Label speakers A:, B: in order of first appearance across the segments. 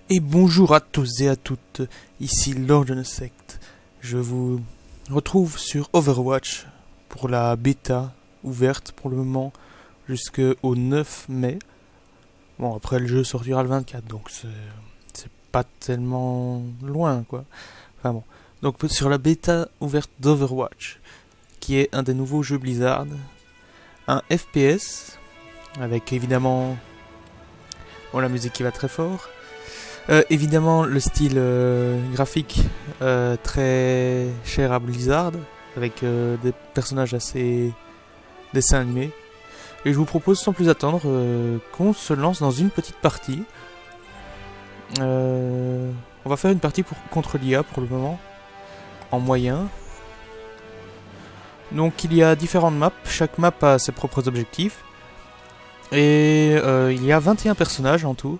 A: Et bonjour à tous et à toutes, ici Lord de Secte. Je vous retrouve sur Overwatch pour la bêta ouverte pour le moment jusqu'au 9 mai. Bon, après le jeu sortira le 24, donc c'est pas tellement loin quoi. Enfin bon. Donc sur la bêta ouverte d'Overwatch, qui est un des nouveaux jeux Blizzard, un FPS, avec évidemment bon, la musique qui va très fort. Évidemment le style graphique très cher à Blizzard, avec des personnages assez dessins animés. Et je vous propose sans plus attendre qu'on se lance dans une petite partie. On va faire une partie contre l'IA pour le moment, en moyen. Donc il y a différentes maps, chaque map a ses propres objectifs. Et il y a 21 personnages en tout.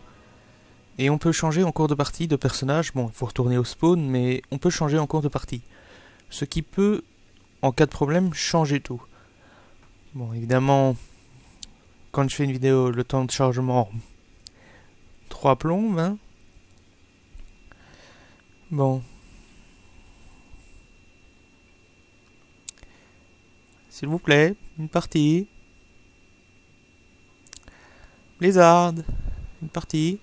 A: Et on peut changer en cours de partie de personnage. Bon, il faut retourner au spawn, mais on peut changer en cours de partie. Ce qui peut, en cas de problème, changer tout. Bon, évidemment, quand je fais une vidéo, le temps de chargement, 3 plombes, hein. Bon. S'il vous plaît, une partie. Blizzard, une partie.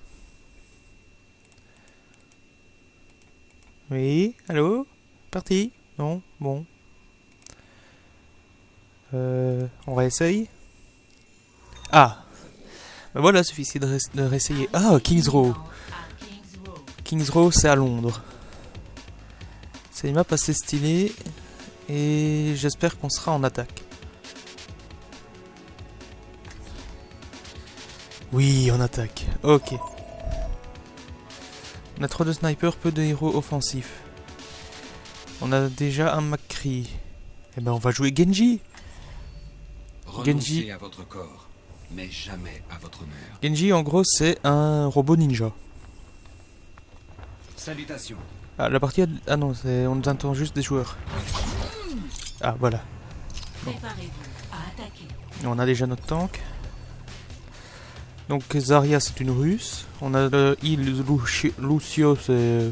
A: Oui, allô? Parti? Non? Bon. On réessaye? Ah! Ben voilà, suffit de réessayer. Ah, Kings Row! Kings Row, c'est à Londres. C'est une map assez stylée. Et j'espère qu'on sera en attaque. Oui, en attaque. Ok. On a 3 de snipers, peu de héros offensifs. On a déjà un McCree. Eh ben on va jouer Genji.
B: Renoncez à votre corps, mais jamais à votre honneur.
A: Genji en gros c'est un robot ninja.
B: Salutations.
A: Ah la partie ah non, on nous attend juste des joueurs. Ah voilà. Bon. On a déjà notre tank. Donc Zarya c'est une russe. On a le heal Lucio c'est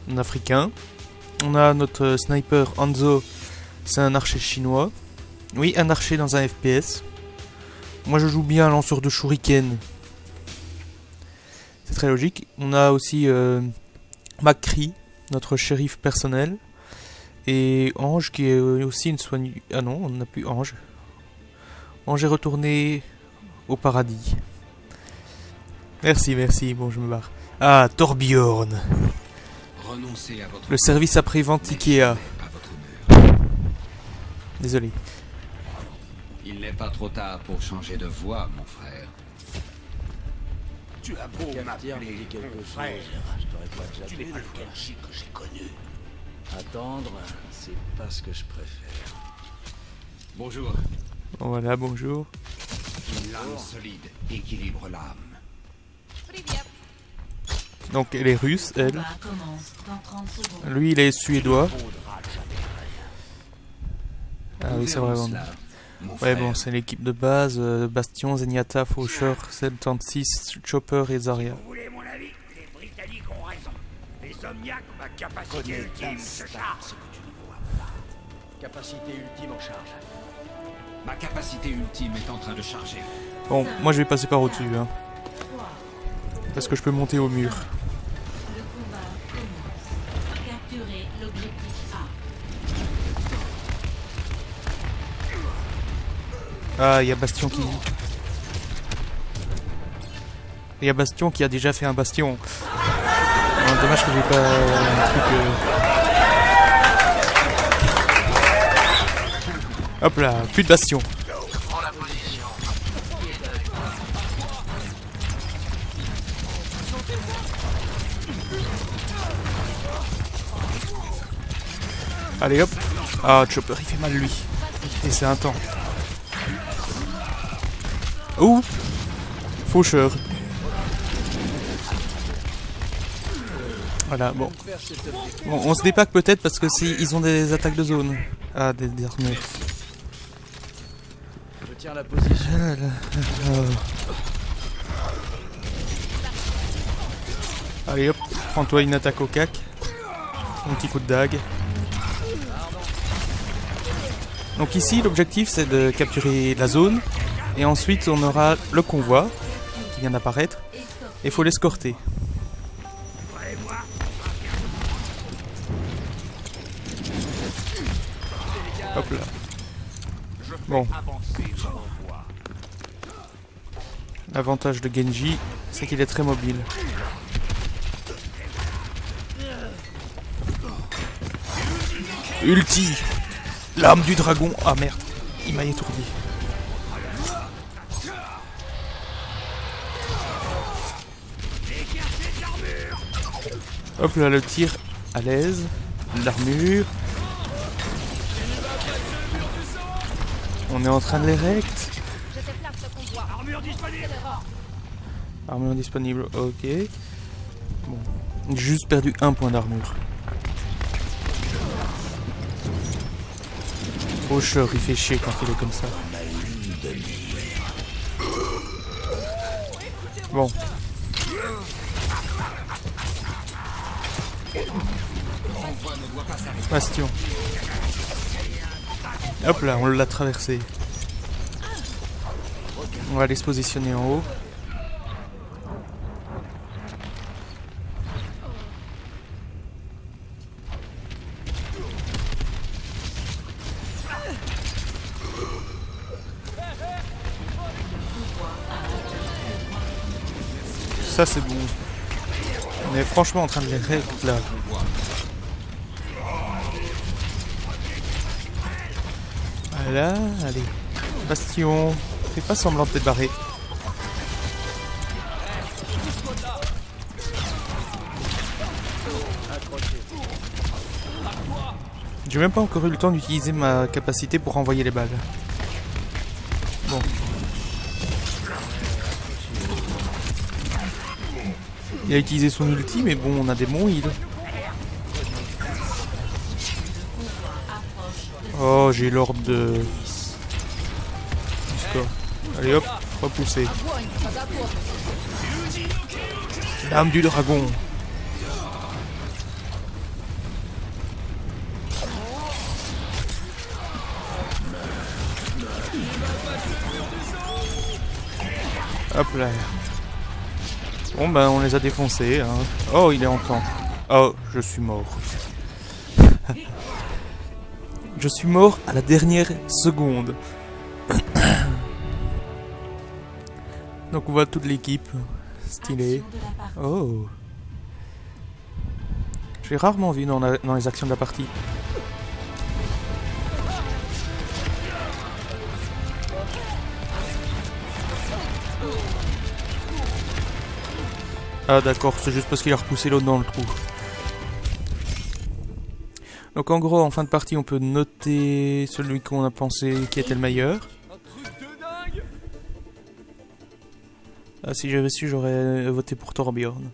A: un africain. On a notre sniper Hanzo, c'est un archer chinois. Oui, un archer dans un FPS. Moi je joue bien lanceur de shuriken. C'est très logique. On a aussi McCree, notre shérif personnel. Et Ange qui est aussi une soigne... Ah non, on n'a plus Ange. Ange est retourné au paradis. Merci, merci, bon je me barre. Ah, Torbjorn.
B: Renoncez à votre
A: le service après-vente Ikea. Désolé.
B: Il n'est pas trop tard pour changer de voie, mon frère.
C: Tu as beau m'appeler quelque frère, je t'aurais pas déjà tu n'es pas le Kenji que j'ai connu.
D: Attendre, c'est pas ce que je préfère.
B: Bonjour.
A: Voilà, bonjour.
B: Une lame solide équilibre l'âme.
A: Donc elle est russe, elle. Lui il est suédois. Ah oui c'est vrai. Ouais bon c'est l'équipe de base. Bastion, Zenyatta, Faucheur, 76, Chopper et Zarya.
E: Vous voulez mon avis? Les Britanniques ont raison. Les Omniacs, ma capacité ultime se charge.
D: Capacité ultime en charge.
B: Ma capacité ultime est en train de charger.
A: Bon, moi je vais passer par au-dessus, hein. Parce que je peux monter au mur.
F: Le combat commence. Capturez l'objectif A.
A: Ah, il y a Bastion qui... Il y a Bastion qui a déjà fait un Bastion. Oh, dommage que j'ai pas un truc... Hop là, plus de Bastion. Allez hop. Ah, Chopper il fait mal lui. Et c'est un temps. Ouh. Faucheur. Voilà, bon. Bon, on se dépaque peut-être parce que ils ont des attaques de zone. Ah, des armures.
D: Je tiens la position.
A: Allez hop, prends-toi une attaque au cac. Un petit coup de dague. Donc ici, l'objectif c'est de capturer la zone. Et ensuite, on aura le convoi qui vient d'apparaître. Et il faut l'escorter. Hop là. Bon. L'avantage de Genji, c'est qu'il est très mobile. Ulti! L'âme du dragon! Ah merde, il m'a étourdi. Hop là, le tir à l'aise. L'armure. On est en train de les rect. Armure disponible, ok. Bon. J'ai juste perdu un point d'armure. Rocher, il fait chier quand il est comme ça. Bon. Bastion. Hop là, on l'a traversé. On va aller se positionner en haut. Ça c'est bon. On est franchement en train de les régler là. Voilà, allez. Bastion. Fais pas semblant de te barrer. J'ai même pas encore eu le temps d'utiliser ma capacité pour envoyer les balles. Bon. Il a utilisé son ulti, mais bon, on a des bons heals. Oh, j'ai l'orbe de... du score. Allez hop, repousser. L'âme du dragon. Hop là. Bon ben on les a défoncés. Hein. Oh, il est en temps. Oh, je suis mort. Je suis mort à la dernière seconde. Donc on voit toute l'équipe. Stylé. Oh. J'ai rarement vu dans les actions de la partie. Ah d'accord, c'est juste parce qu'il a repoussé l'autre dans le trou. Donc en gros, en fin de partie, on peut noter celui qu'on a pensé qui était le meilleur. Ah, si j'avais su, j'aurais voté pour Torbjorn.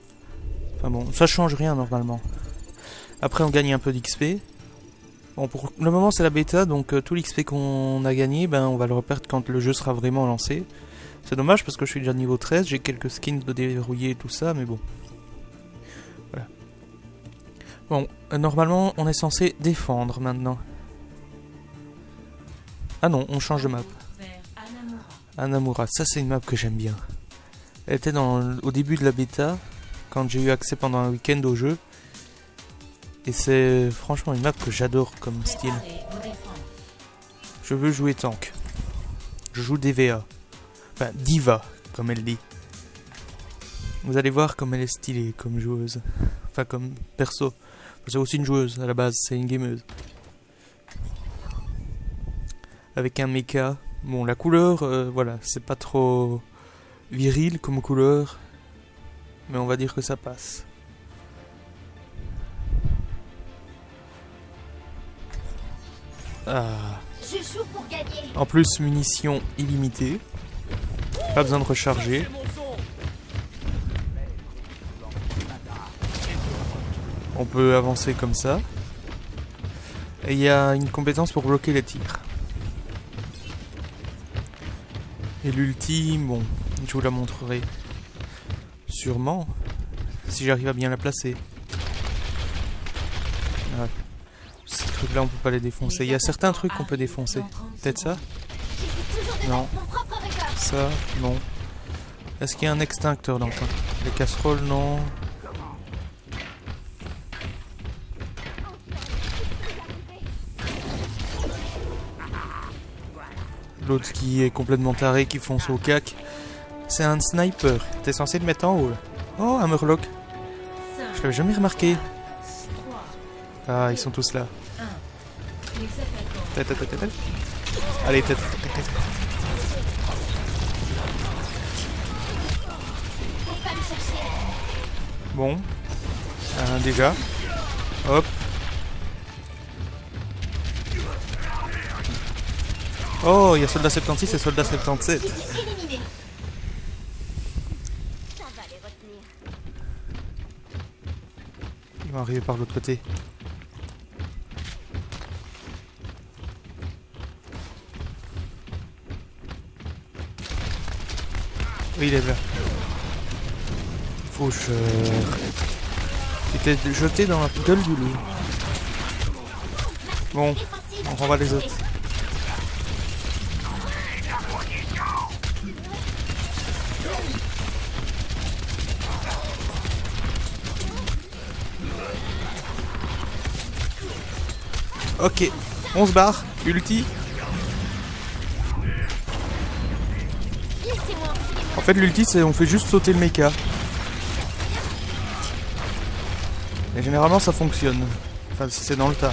A: Enfin bon, ça change rien normalement. Après, on gagne un peu d'XP. Bon, pour le moment, c'est la bêta, donc tout l'XP qu'on a gagné, ben, on va le reperdre quand le jeu sera vraiment lancé. C'est dommage parce que je suis déjà niveau 13, j'ai quelques skins de déverrouiller et tout ça, mais bon. Voilà. Bon, normalement, on est censé défendre maintenant. Ah non, on change de map. Hanamura, ça c'est une map que j'aime bien. Elle était au début de la bêta, quand j'ai eu accès pendant un week-end au jeu. Et c'est franchement une map que j'adore comme style. Je veux jouer tank. Je joue DVA. Enfin, Diva, comme elle dit. Vous allez voir comme elle est stylée comme joueuse. Enfin, comme perso. C'est aussi une joueuse, à la base, c'est une gameuse. Avec un mecha. Bon, la couleur, voilà, c'est pas trop viril comme couleur. Mais on va dire que ça passe. Ah. En plus, munitions illimitées. Pas besoin de recharger. On peut avancer comme ça. Et il y a une compétence pour bloquer les tirs. Et l'ulti, bon, je vous la montrerai sûrement. Si j'arrive à bien la placer. Ouais. Ces trucs là on peut pas les défoncer. Il y a certains trucs qu'on peut défoncer. Peut-être ça? Non. Ça, non. Est-ce qu'il y a un extincteur dans le coin? Les casseroles, non. L'autre qui est complètement taré, qui fonce au cac. C'est un sniper. T'es censé le mettre en haut là. Oh, un murloc. Je l'avais jamais remarqué. Ah, ils sont tous là. Tête. Allez, tête. Bon. Déjà. Hop. Oh, il y a soldat 76 et soldat 77. Ils vont arriver par l'autre côté. Oui, il est là. Faucheur. Il était jeté dans la gueule du loup. Bon, on renvoie les autres. Ok, on se barre. Ulti. En fait, l'ulti, c'est on fait juste sauter le mecha. Et généralement, ça fonctionne. Enfin, si c'est dans le tas.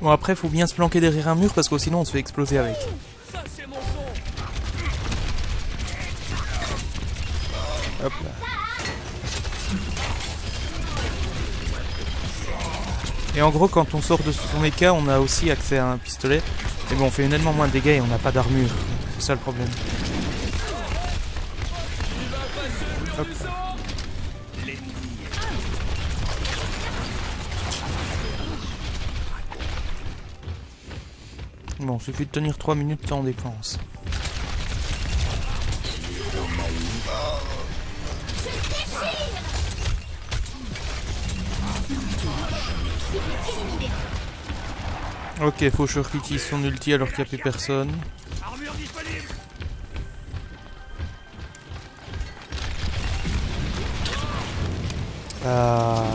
A: Bon, après, faut bien se planquer derrière un mur parce que sinon, on se fait exploser avec. Hop là. Et en gros, quand on sort de son mecha, on a aussi accès à un pistolet. Mais bon, on fait nettement moins de dégâts et on n'a pas d'armure. C'est ça le problème. Hop. Bon, suffit de tenir 3 minutes en défense. Ok, Faucheur qui utilise son ulti alors qu'il n'y a plus personne.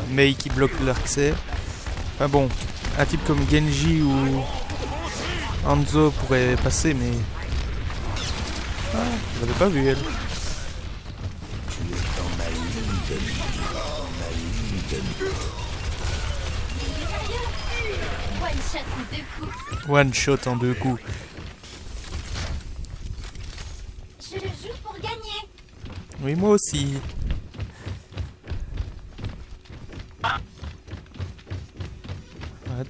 A: Mei qui bloque l'accès. Enfin bon, un type comme Genji ou Hanzo pourrait passer, mais... Ah, je l'avais pas vu elle. One shot en 2 coups.
F: Je joue pour gagner.
A: Oui, moi aussi. What?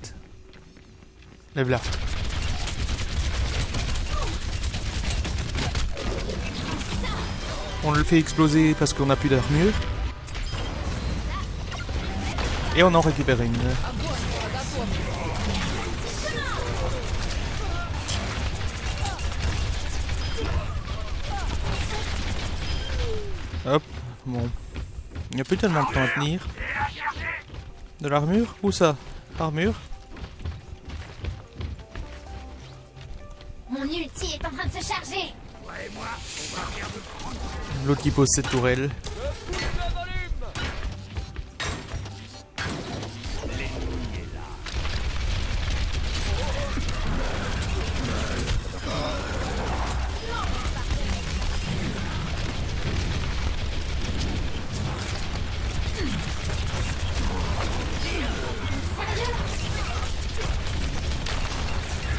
A: Lève là. On le fait exploser parce qu'on n'a plus d'armure. Et on en récupère une. Hop, bon. Il n'y a plus tellement de temps à tenir. De l'armure? Où ça? Armure?
F: Mon ulti est en train de se charger.
A: L'autre qui pose cette tourelle.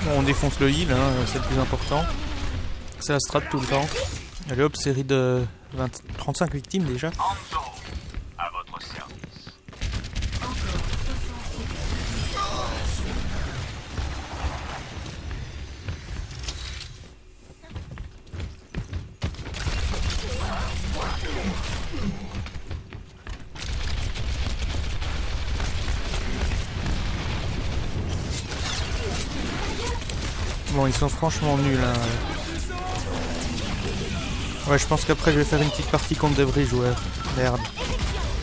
A: Bon, on défonce le heal, hein, c'est le plus important. C'est la strat tout le temps. Allez hop, série de 35 victimes déjà.
E: Hanzo, à votre service.
A: Bon, ils sont franchement nuls. Hein. Ouais, je pense qu'après je vais faire une petite partie contre des vrais joueurs. Merde.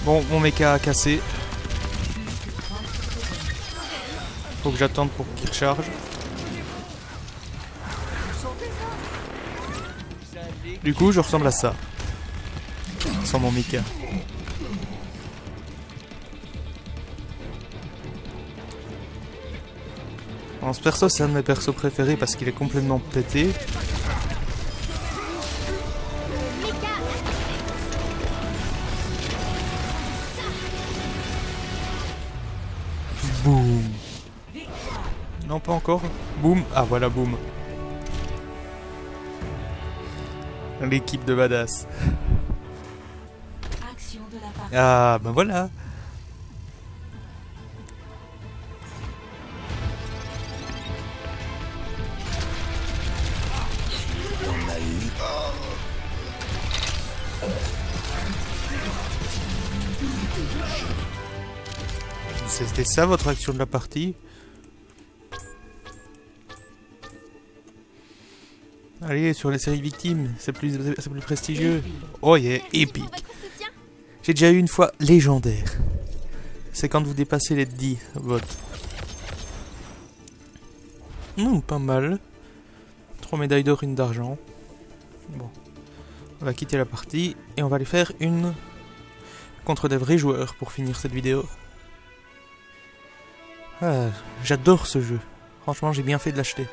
A: Bon, mon mecha a cassé. Faut que j'attende pour qu'il recharge. Du coup, je ressemble à ça. Sans mon mecha. Bon, ce perso, c'est un de mes persos préférés parce qu'il est complètement pété. Boum. Non, pas encore. Boum. Ah, voilà, boum. L'équipe de badass. Ah, ben voilà. C'était ça votre action de la partie? Allez, sur les séries victimes, c'est plus prestigieux. Oh yeah, épique. J'ai déjà eu une fois légendaire. C'est quand vous dépassez les 10 votes. Pas mal. 3 médailles d'or, une d'argent. Bon. On va quitter la partie et on va aller faire une contre des vrais joueurs pour finir cette vidéo. Ah, j'adore ce jeu. Franchement, j'ai bien fait de l'acheter.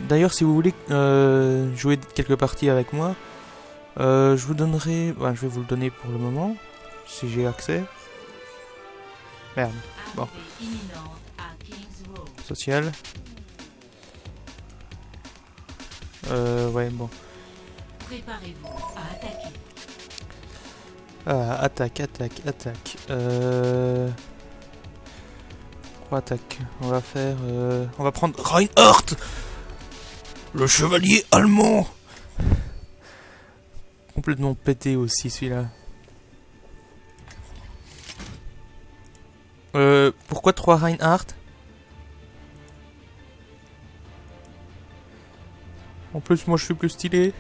A: D'ailleurs, si vous voulez jouer quelques parties avec moi, je vous donnerai... je vais vous le donner pour le moment, si j'ai accès. Merde. Bon. Social. Ouais, bon.
G: Préparez-vous à attaquer.
A: Ah, attaque. Attaque. On va faire... on va prendre Reinhardt, le chevalier allemand. Complètement pété aussi celui-là. Pourquoi 3 Reinhardt? En plus, moi je suis plus stylé.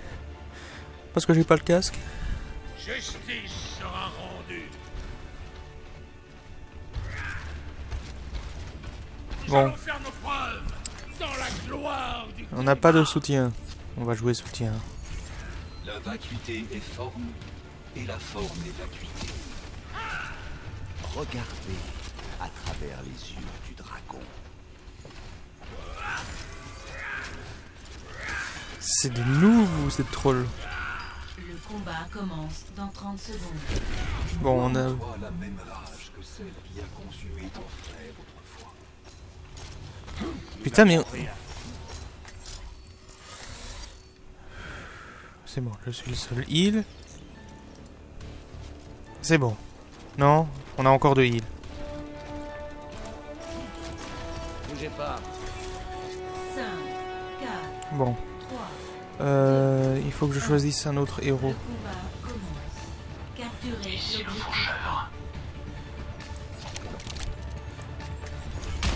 A: Parce que j'ai pas le casque.
E: Justice sera rendue.
A: Bon.
E: Faire nos preuves dans la gloire du
A: On n'a pas de soutien. On va jouer soutien.
H: La vacuité est forme et la forme est vacuité.
C: Regardez à travers les yeux du dragon.
A: C'est des noobs ou c'est des trolls?
G: Le combat commence dans 30 secondes.
A: Bon, on a...
H: La même rage que celle qui a consumé ton frère autrefois.
A: Putain, mais... C'est bon, je suis le seul heal. C'est bon. Non, on a encore 2 heals.
D: Bougez pas.
G: 5, 4,
A: Bon.
G: 3,
A: Il faut que je choisisse un autre héros.
G: le combat commence. Capturez l'objectif.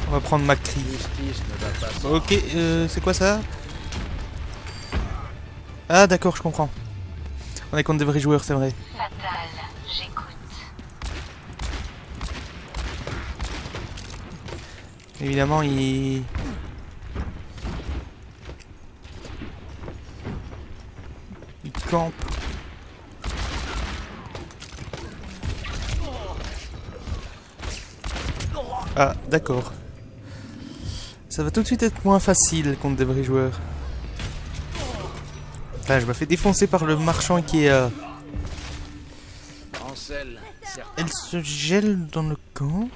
A: On va prendre McCree.
D: Justice ne va pas sans...
A: Ok, c'est quoi ça? Ah d'accord, je comprends. On est contre des vrais joueurs, c'est vrai.
F: Fatal, j'écoute.
A: Évidemment, il campe. Ah, d'accord. Ça va tout de suite être moins facile contre des vrais joueurs. Enfin, je me fais défoncer par le marchand qui est...
D: Ansel, certes.
A: Elle se gèle dans le camp.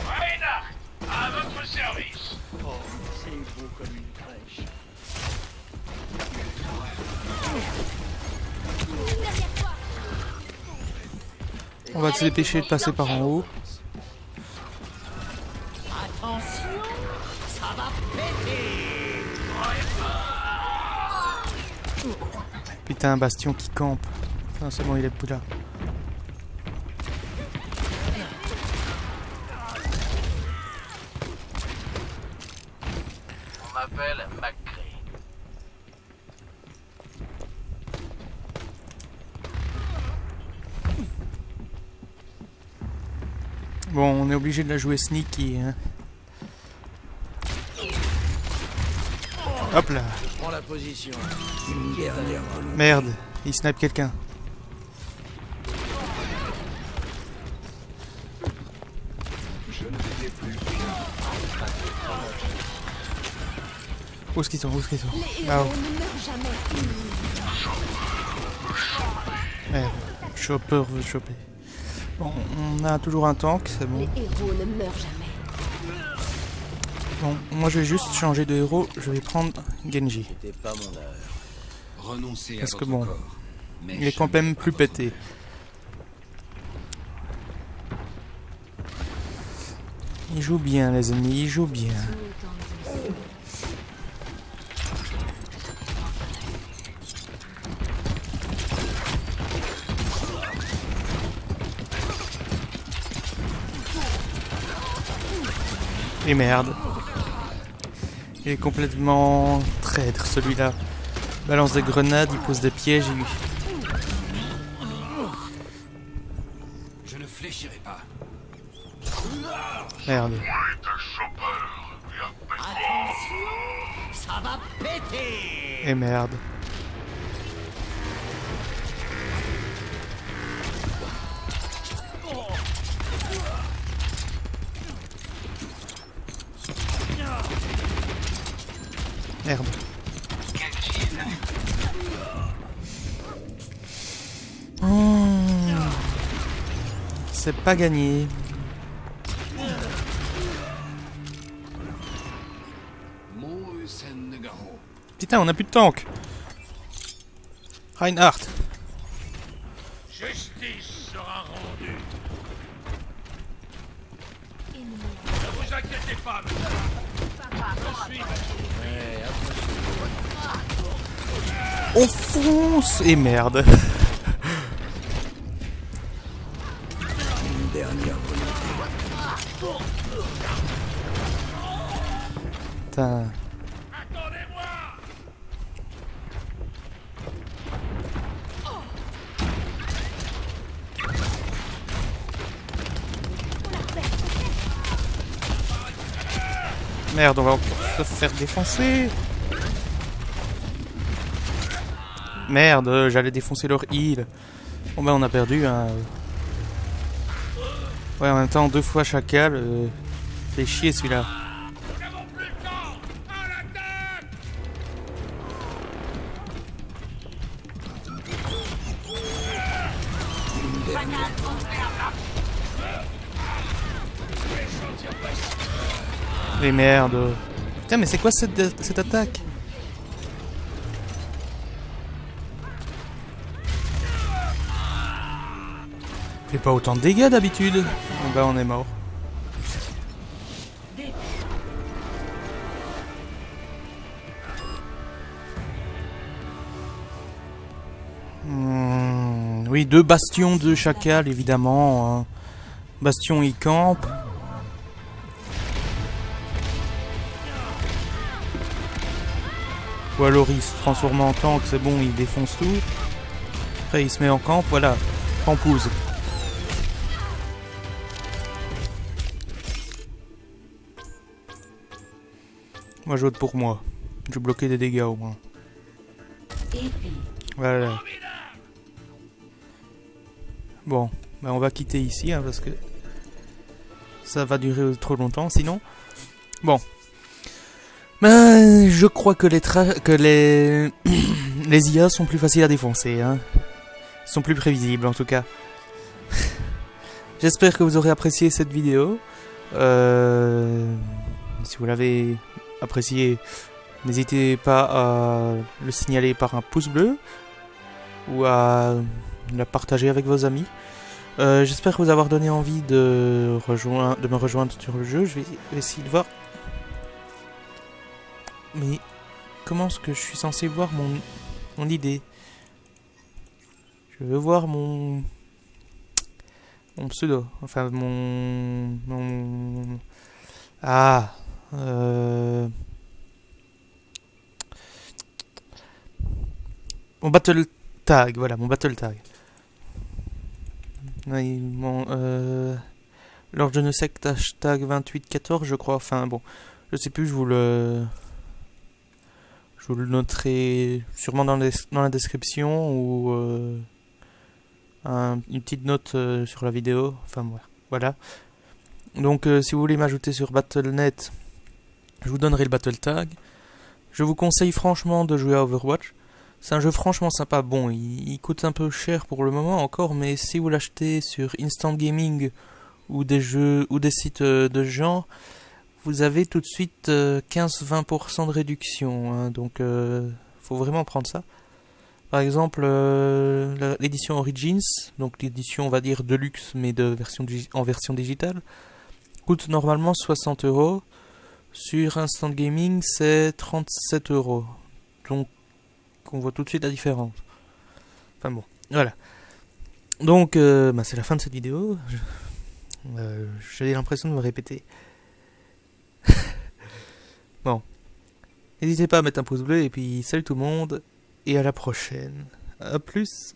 E: Reinhardt, à votre service.
C: Oh, c'est beau comme une crèche.
A: On va se dépêcher de passer par en haut.
C: Attention, ça va péter.
A: Putain, un bastion qui campe. Non, c'est bon, il est plus là.
D: On m'appelle McCree.
A: Bon, on est obligé de la jouer sneaky. Hein. Hop là.
C: Je prends la position. Une dernière volonté.
A: Merde, il snipe quelqu'un.
H: Je ne vais plus.
A: Où est-ce qu'ils sont? Où est-ce qu'ils sont?
F: Les
A: Ah,
F: héros ne meurent jamais.
A: merde. Chopper veut choper. Bon, on a toujours un tank, c'est bon.
F: Les héros ne meurent jamais.
A: Bon, moi je vais juste changer de héros. Je vais prendre Genji.
C: C'était pas mon heure.
B: Renoncez
A: Parce
B: à
A: que
B: votre
A: bon,
B: corps. Mais
A: il est quand
B: jamais
A: même
B: à
A: plus
B: votre
A: pété.
B: mère.
A: Il joue bien, les amis, il joue bien. Et merde. Il est complètement traître celui-là. Balance des grenades, il pose des pièges et lui.
B: Je ne fléchirai pas.
A: Merde.
E: Ça va péter.
A: Et merde. Merde. C'est pas gagné. Putain, on a plus de tank. Reinhardt.
E: Justice sera rendue. Ne vous inquiétez pas, je suis...
A: On fonce. Et merde.
C: Une dernière volonté.
A: Putain.
E: Attendez-moi.
A: Merde, on va encore se faire défoncer. Merde, j'allais défoncer leur heal. Bon ben on a perdu. Hein. Ouais, en même temps, 2 fois chacal. Fait chier celui-là.
E: Nous n'avons plus le temps. À l'attaque.
A: Et merde. Putain, mais c'est quoi cette attaque? Fait pas autant de dégâts d'habitude. Bon bah on est mort. Oui, 2 bastions de chacal évidemment. Hein. Bastion il campe. Ou alors il se transforme en tank, c'est bon, il défonce tout. Après il se met en camp, voilà. Campouse. Moi je vote pour moi. Je bloquais des dégâts au moins. Voilà. Bon, ben on va quitter ici hein, parce que ça va durer trop longtemps sinon. Bon. Ben, je crois que les les IA sont plus faciles à défoncer. Hein. Ils sont plus prévisibles en tout cas. J'espère que vous aurez apprécié cette vidéo. Si vous l'avez apprécié, n'hésitez pas à le signaler par un pouce bleu ou à la partager avec vos amis. J'espère vous avoir donné envie de me rejoindre sur le jeu. Je vais essayer de voir. Mais comment est-ce que je suis censé voir mon idée? Je veux voir mon pseudo. Enfin, Ah. Mon battle tag, voilà, mon battle tag. Oui, Lord je ne sais que hashtag 2814, je crois. Enfin, bon, je sais plus, je vous le noterai sûrement dans la description ou une petite note sur la vidéo. Enfin, voilà. Donc, si vous voulez m'ajouter sur Battle.net, je vous donnerai le battle tag. Je vous conseille franchement de jouer à Overwatch. C'est un jeu franchement sympa. Bon, il coûte un peu cher pour le moment encore, mais si vous l'achetez sur Instant Gaming ou des jeux ou des sites de ce genre, vous avez tout de suite 15-20% de réduction. Hein, donc, faut vraiment prendre ça. Par exemple, l'édition Origins, donc l'édition on va dire Deluxe, mais en version digitale, coûte normalement 60 €. Sur Instant Gaming, c'est 37 €. Donc, on voit tout de suite la différence. Enfin bon, voilà. Donc, c'est la fin de cette vidéo. J'ai l'impression de me répéter. Bon. N'hésitez pas à mettre un pouce bleu et puis salut tout le monde. Et à la prochaine. A plus.